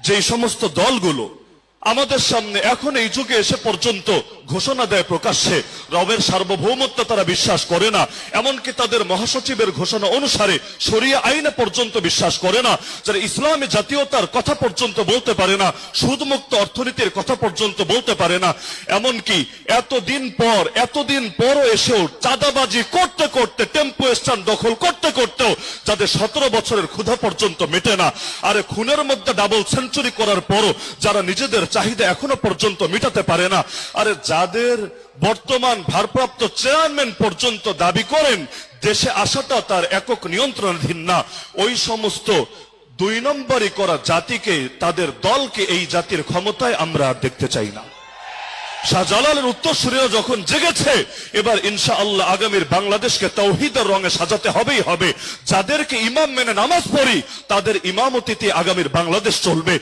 যে সমস্ত দলগুলো আমাদের সামনে এখন এই যুগে এসে পর্যন্ত ঘোষণা দেয় প্রকাশ্যে রবের সার্বভৌমত্ব তারা বিশ্বাস করে না, এমনকি তাদের মহাসচিবের ঘোষণা অনুসারে শরিয়া আইনে পর্যন্ত বিশ্বাস করে না, যারা ইসলামী জাতীয়তার কথা পর্যন্ত বলতে পারে না, সুদমুক্ত অর্থনীতির কথা পর্যন্ত বলতে পারে না, এমনকি এতদিন পরও এসেও চাঁদাবাজি করতে করতে টেম্পো স্ট্যান্ড দখল করতে করতেও যাদের 17 বছরের ক্ষুধা পর্যন্ত মেটে না, আরে খুনের মধ্যে ডাবল সেঞ্চুরি করার পরও যারা নিজেদের চাহিদা এখনো পর্যন্ত মেটাতে পারে না, আরে যাদের বর্তমান ভারপ্রাপ্ত চেয়ারম্যান পর্যন্ত দাবি করেন দেশে আসাটা তার একক নিয়ন্ত্রণাধীন না, ওই সমস্ত 2 নম্বরই করা জাতিকে, তাদের দলকে এই জাতির ক্ষমতায় আমরা আর দেখতে চাই না। শাহজালালের উত্তরসূরিরা যখন জেগেছে, এবার ইনশাআল্লাহ আগামীর বাংলাদেশকে তাওহীদের রঙে সাজাতে হবেই হবে। যাদেরকে ইমাম মেনে নামাজ পড়ি তাদের ইমামতিতে আগামীর বাংলাদেশ চলবে।